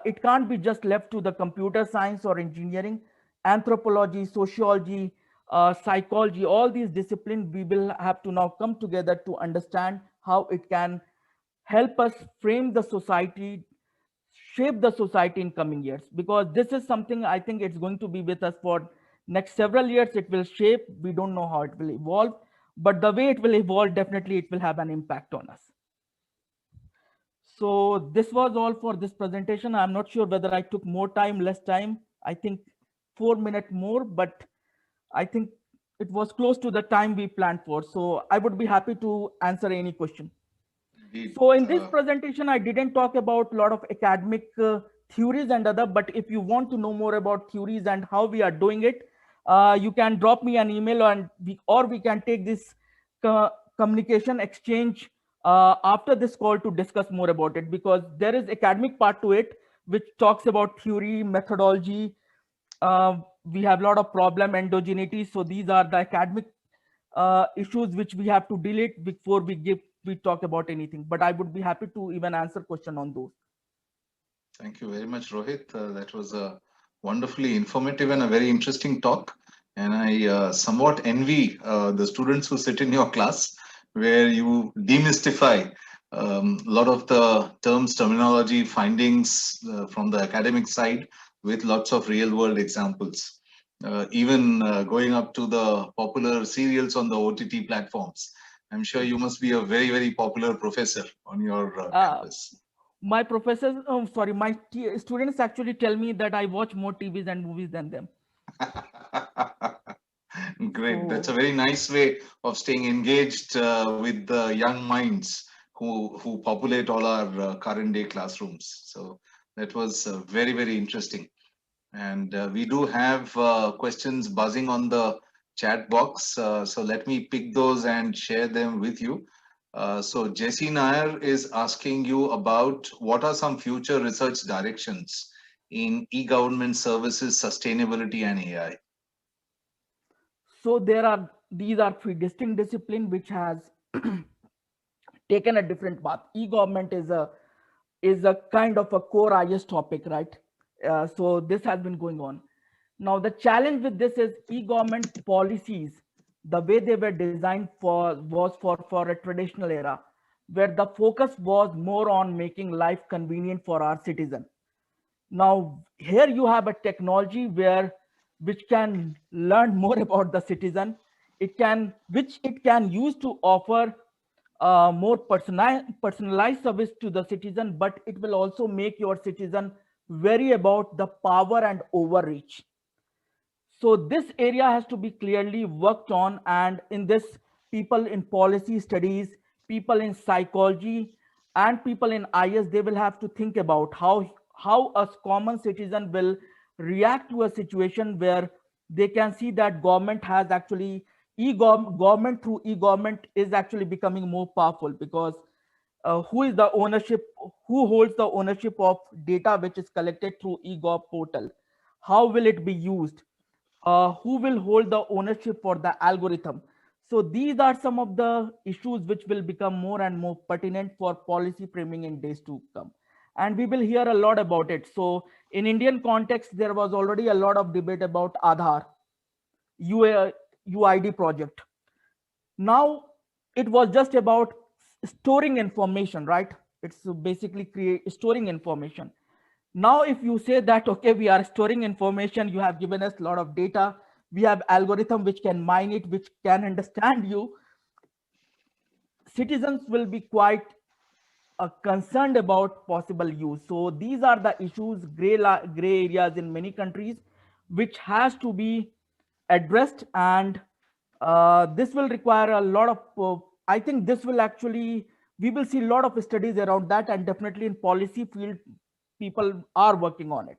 it can't be just left to the computer science or engineering. Anthropology, sociology, psychology, all these disciplines, we will have to now come together to understand how it can help us frame the society, shape the society in coming years, because this is something I think it's going to be with us for next several years. It will shape, we don't know how it will evolve, but the way it will evolve, definitely it will have an impact on us. So this was all for this presentation. I'm not sure whether I took more time, less time. I think 4 minutes more, but I think it was close to the time we planned for. So I would be happy to answer any question. Indeed. So in this presentation, I didn't talk about a lot of academic theories and other, but if you want to know more about theories and how we are doing it, you can drop me an email, and we can take this communication exchange after this call to discuss more about it, because there is academic part to it, which talks about theory, methodology. We have a lot of problem endogeneity. So these are the academic issues which we have to deal it before we talk about anything. But I would be happy to even answer question on those. Thank you very much, Rohit. That was a wonderfully informative and a very interesting talk. And I somewhat envy the students who sit in your class, where you demystify a lot of the terms, terminology, findings from the academic side with lots of real world examples. Even going up to the popular serials on the OTT platforms. I'm sure you must be a very, very popular professor on your campus. My professors, sorry, my students actually tell me that I watch more TVs and movies than them. Great. That's a very nice way of staying engaged with the young minds who populate all our current day classrooms. So that was very, very interesting. And we do have questions buzzing on the chat box. So let me pick those and share them with you. So Jesse Nair is asking you about what are some future research directions in e-government services, sustainability, and AI. So these are three distinct disciplines which has taken a different path. E-government is a kind of a core IS topic, right? So this has been going on. Now the challenge with this is e-government policies, the way they were designed was for a traditional era, where the focus was more on making life convenient for our citizen. Now here you have a technology which can learn more about the citizen. Which it can use to offer more personalized service to the citizen, but it will also make your citizen worry about the power and overreach. So this area has to be clearly worked on, and in this, people in policy studies, people in psychology, and people in IS, they will have to think about how a common citizen will react to a situation where they can see that government has actually government through e-government is actually becoming more powerful, because who holds the ownership of data which is collected through e-gov portal? How will it be used? Who will hold the ownership for the algorithm? So these are some of the issues which will become more and more pertinent for policy framing in days to come. And we will hear a lot about it. So in Indian context, there was already a lot of debate about Aadhaar, UID project. Now it was just about storing information, right? It's basically storing information. Now, if you say that, okay, we are storing information, you have given us a lot of data, we have algorithm which can mine it, which can understand you, citizens will be quite concerned about possible use. So these are the issues, gray areas in many countries, which has to be addressed, and this will require a lot of. I think this will actually, we will see a lot of studies around that, and definitely in policy field, people are working on it.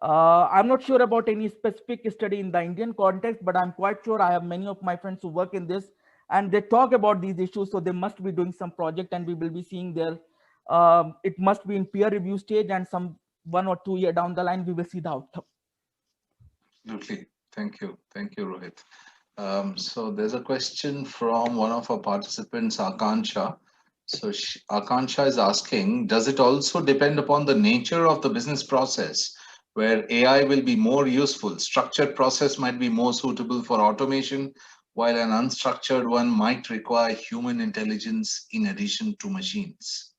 I'm not sure about any specific study in the Indian context, but I'm quite sure I have many of my friends who work in this and they talk about these issues. So they must be doing some project and we will be seeing their, it must be in peer review stage, and some 1 or 2 year down the line, we will see the outcome. Absolutely. Thank you. Thank you, Rohit. So there's a question from one of our participants, Akansha. So Akansha is asking, does it also depend upon the nature of the business process, where AI will be more useful? Structured process might be more suitable for automation, while an unstructured one might require human intelligence in addition to machines.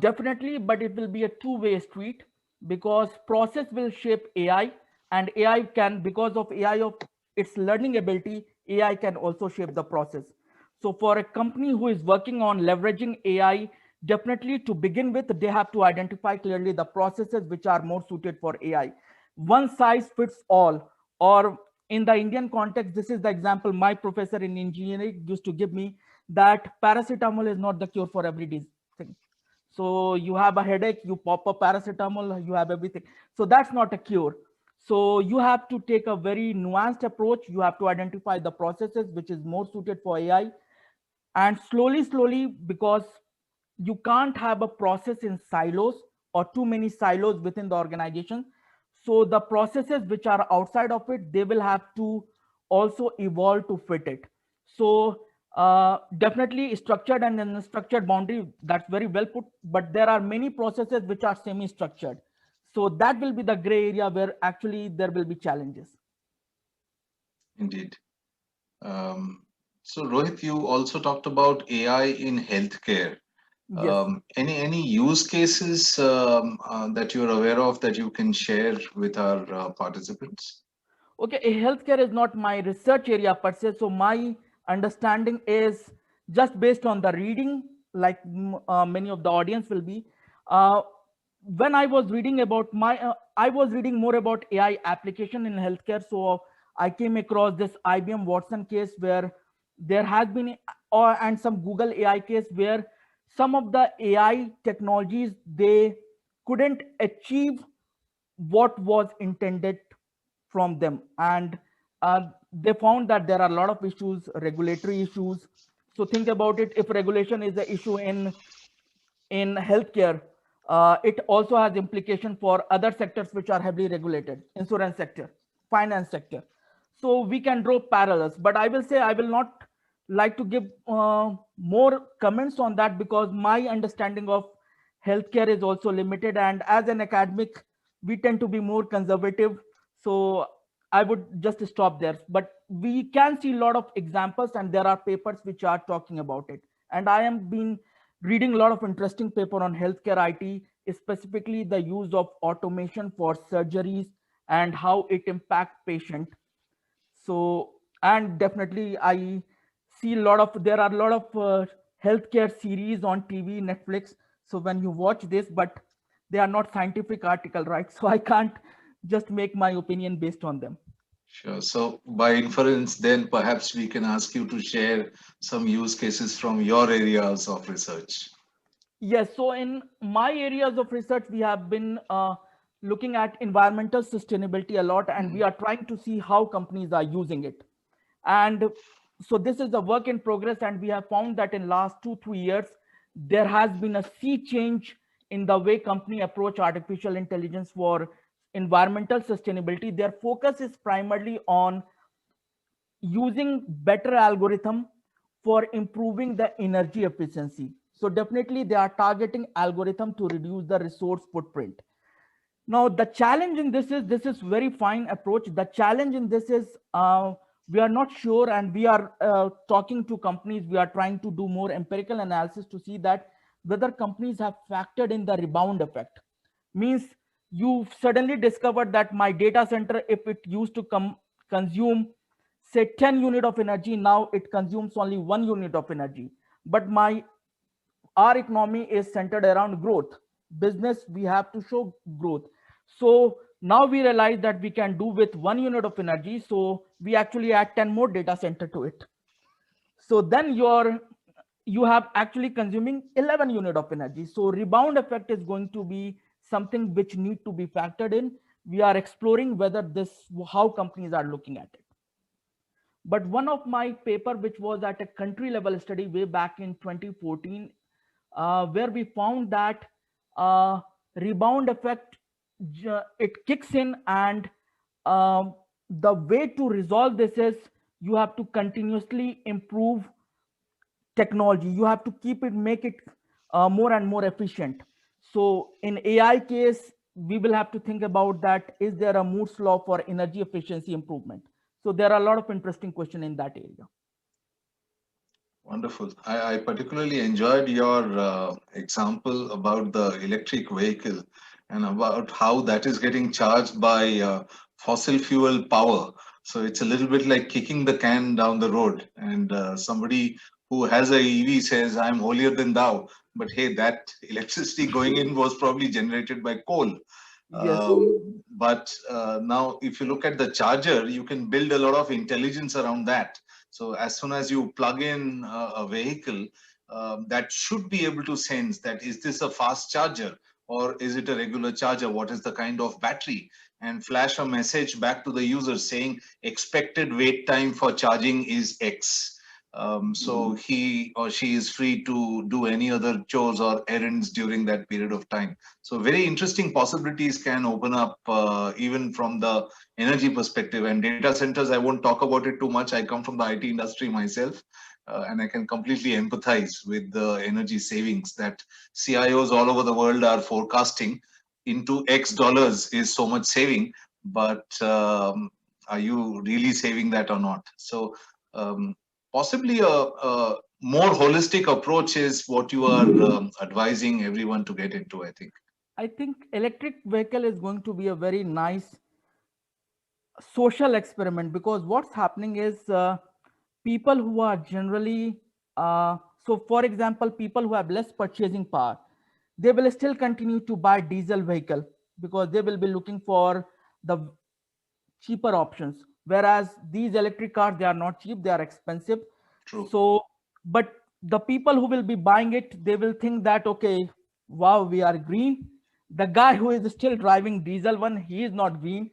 Definitely, but it will be a two-way street, because process will shape AI, and AI can, because of AI of its learning ability, AI can also shape the process. So for a company who is working on leveraging AI, definitely to begin with, they have to identify clearly the processes which are more suited for AI. One size fits all, or in the Indian context, this is the example my professor in engineering used to give me, that paracetamol is not the cure for every disease. So you have a headache, you pop a paracetamol, you have everything. So that's not a cure. So you have to take a very nuanced approach. You have to identify the processes which is more suited for AI, and slowly, because you can't have a process in silos or too many silos within the organization. So the processes which are outside of it, they will have to also evolve to fit it. So definitely structured and unstructured boundary, that's very well put, but there are many processes which are semi-structured. So that will be the gray area where actually there will be challenges. Indeed. Um, so Rohit, you also talked about AI in healthcare. Yes. Any use cases that you're aware of that you can share with our participants? Okay, healthcare is not my research area per se, so my understanding is just based on the reading, like many of the audience will be. Uh, when I was reading about I was reading more about AI application in healthcare, so I came across this IBM Watson case where there has been, and some Google AI case where some of the AI technologies, they couldn't achieve what was intended from them, and they found that there are a lot of issues, regulatory issues. So think about it, if regulation is an issue in healthcare, it also has implication for other sectors which are heavily regulated, insurance sector, finance sector. So we can draw parallels, but I will say I will not like to give more comments on that, because my understanding of healthcare is also limited, and as an academic we tend to be more conservative. So I would just stop there, but we can see a lot of examples and there are papers which are talking about it, and I am being reading a lot of interesting paper on healthcare IT, specifically the use of automation for surgeries and how it impact patient. So, and definitely I see a lot of, there are a lot of healthcare series on TV, Netflix. So when you watch this, but they are not scientific article, right? So I can't just make my opinion based on them. Sure. So by inference, then perhaps we can ask you to share some use cases from your areas of research. Yes, so in my areas of research, we have been looking at environmental sustainability a lot, and we Mhm. are trying to see how companies are using it. And so this is a work in progress, and we have found that in last 2 3 years, there has been a sea change in the way company approach artificial intelligence for environmental sustainability. Their focus is primarily on using better algorithm for improving the energy efficiency. So definitely they are targeting algorithm to reduce the resource footprint. Now the challenge in this is very fine approach. The challenge in this is we are not sure, and we are talking to companies. We are trying to do more empirical analysis to see that whether companies have factored in the rebound effect. Means you suddenly discovered that my data center, if it used to consume say 10 unit of energy, now it consumes only 1 unit of energy. But my our economy is centered around growth. Business, we have to show growth. So now we realize that we can do with 1 unit of energy, so we actually add 10 more data center to it. So then you have actually consuming 11 unit of energy. So rebound effect is going to be something which need to be factored in. We are exploring whether this, how companies are looking at it. But one of my paper, which was at a country level study way back in 2014, where we found that rebound effect, it kicks in, and the way to resolve this is you have to continuously improve technology. You have to keep it, make it more and more efficient. So in AI case, we will have to think about that, is there a Moore's law for energy efficiency improvement? So there are a lot of interesting questions in that area. Wonderful. I particularly enjoyed your example about the electric vehicle and about how that is getting charged by fossil fuel power. So it's a little bit like kicking the can down the road, and somebody who has a EV says, "I'm holier than thou." But hey, that electricity going in was probably generated by coal. Yes. But now, if you look at the charger, you can build a lot of intelligence around that. So as soon as you plug in a vehicle, that should be able to sense that is this a fast charger or is it a regular charger? What is the kind of battery? And flash a message back to the user saying expected wait time for charging is X. So he or she is free to do any other chores or errands during that period of time. So very interesting possibilities can open up even from the energy perspective. And data centers, I won't talk about it too much. I come from the IT industry myself, and I can completely empathize with the energy savings that CIOs all over the world are forecasting. Into X dollars is so much saving, but are you really saving that or not? So possibly a more holistic approach is what you are advising everyone to get into, I think. I think electric vehicle is going to be a very nice social experiment, because what's happening is people who are generally so for example, people who have less purchasing power, they will still continue to buy diesel vehicle because they will be looking for the cheaper options, whereas these electric cars, they are not cheap, they are expensive. True. So but the people who will be buying it, they will think that, okay, wow, we are green. The guy who is still driving diesel one, he is not green.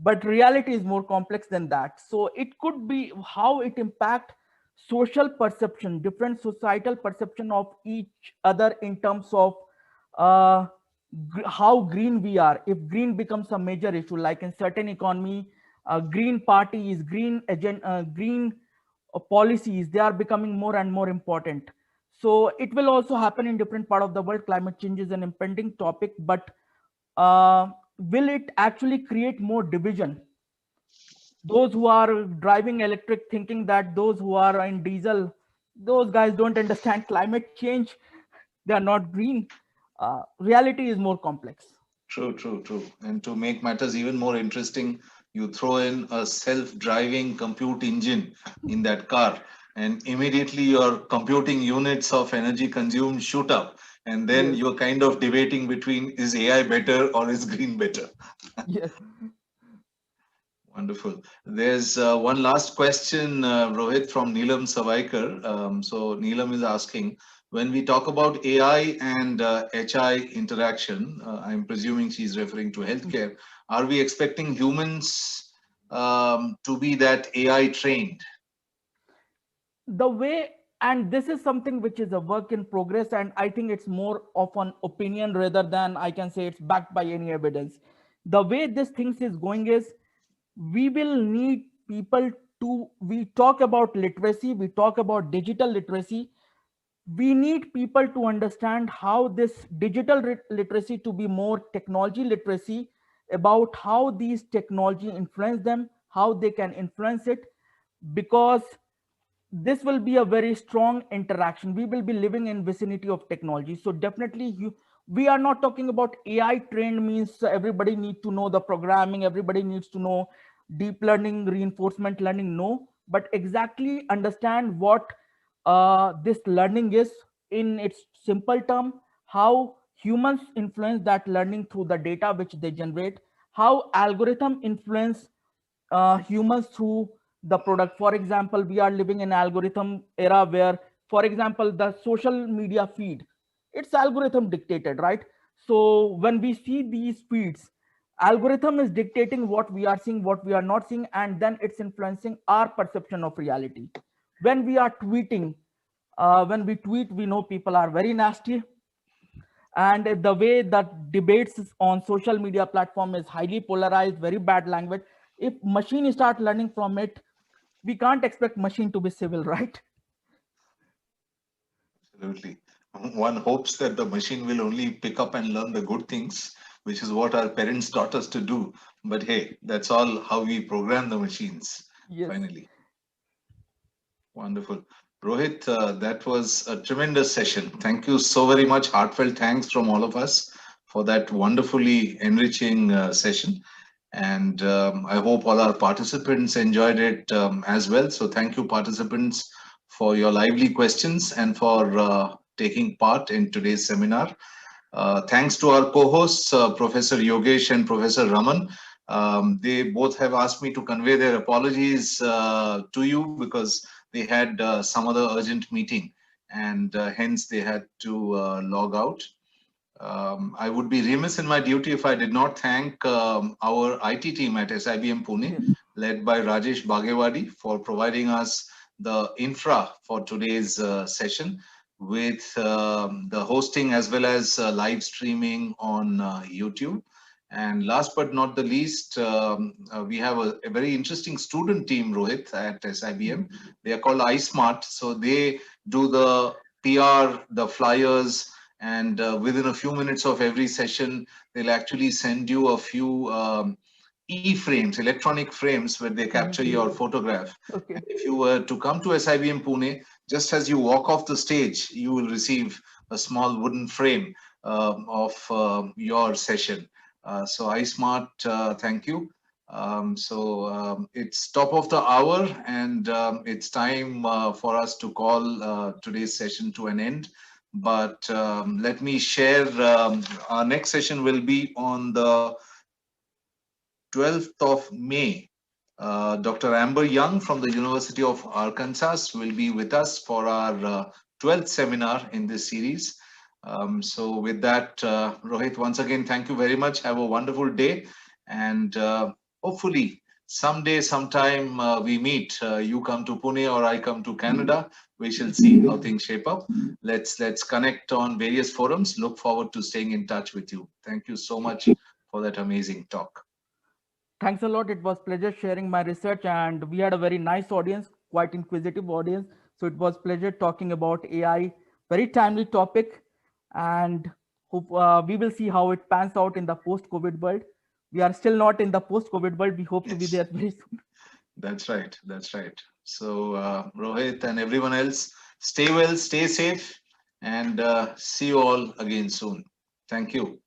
But reality is more complex than that. So it could be how it impact social perception, different societal perception of each other in terms of uh, how green we are. If green becomes a major issue, like in certain economy, green parties, green policies, they are becoming more and more important. So it will also happen in different part of the world. Climate change is an impending topic, but will it actually create more division? Those who are driving electric thinking that those who are in diesel, those guys don't understand climate change, they are not green. Reality is more complex. True, true, true. And to make matters even more interesting, you throw in a self-driving compute engine in that car, and immediately your computing units of energy consumed shoot up. And then Yes. you're kind of debating between is AI better or is green better? Yes. Wonderful. There's one last question, Rohit, from Neelam Savaikar. So Neelam is asking, when we talk about AI and HI interaction, I'm presuming she's referring to healthcare. Are we expecting humans to be that AI trained? The way, and this is something which is a work in progress, and I think it's more of an opinion rather than I can say it's backed by any evidence. The way this things is going is, we will need people to, we talk about literacy, we talk about digital literacy, we need people to understand how this digital literacy to be more technology literacy, about how these technology influence them, how they can influence it, because this will be a very strong interaction. We will be living in vicinity of technology. So definitely We are not talking about AI trained means everybody need to know the programming, everybody needs to know deep learning, reinforcement learning. No, but exactly understand what this learning is in its simple term, how humans influence that learning through the data which they generate, how algorithm influence humans through the product. For example, we are living in algorithm era where, for example, the social media feed, it's algorithm dictated, right? So when we see these feeds, algorithm is dictating what we are seeing, what we are not seeing, and then it's influencing our perception of reality. When we are tweeting, when we tweet, we know people are very nasty, and the way that debates on social media platform is highly polarized, very bad language. If machine start learning from it, we can't expect machine to be civil, right? Absolutely. One hopes that the machine will only pick up and learn the good things, which is what our parents taught us to do. But hey, that's all how we program the machines, Yes. finally. Wonderful. Rohit, that was a tremendous session. Thank you so very much. Heartfelt thanks from all of us for that wonderfully enriching session. And I hope all our participants enjoyed it as well. So thank you, participants, for your lively questions and for taking part in today's seminar. Thanks to our co-hosts, Professor Yogesh and Professor Raman. They both have asked me to convey their apologies to you because they had some other urgent meeting, and hence they had to log out. I would be remiss in my duty if I did not thank our IT team at SIBM Pune, Yes. led by Rajesh Bagewadi, for providing us the infra for today's session with the hosting as well as live streaming on YouTube. And last but not the least, we have a very interesting student team, Rohit, at SIBM. They are called iSmart. So they do the PR, the flyers, and within a few minutes of every session, they'll actually send you a few e-frames, electronic frames, where they capture your photograph. Okay. And if you were to come to SIBM Pune, just as you walk off the stage, you will receive a small wooden frame of your session. So iSmart, thank you. It's top of the hour, and it's time for us to call today's session to an end. But let me share, our next session will be on the 12th of May. Dr. Amber Young from the University of Arkansas will be with us for our 12th seminar in this series. So with that, Rohit, once again, thank you very much. Have a wonderful day. And hopefully someday, sometime we meet. You come to Pune or I come to Canada. We shall see how things shape up. Let's connect on various forums. Look forward to staying in touch with you. Thank you so much for that amazing talk. Thanks a lot. It was pleasure sharing my research, and we had a very nice audience, quite inquisitive audience. So it was pleasure talking about AI, very timely topic, and hope we will see how it pans out in the post-COVID world. We are still not in the post-COVID world. We hope to be there Yes. very soon. That's right. That's right. So, Rohit and everyone else, stay well, stay safe, and see you all again soon. Thank you.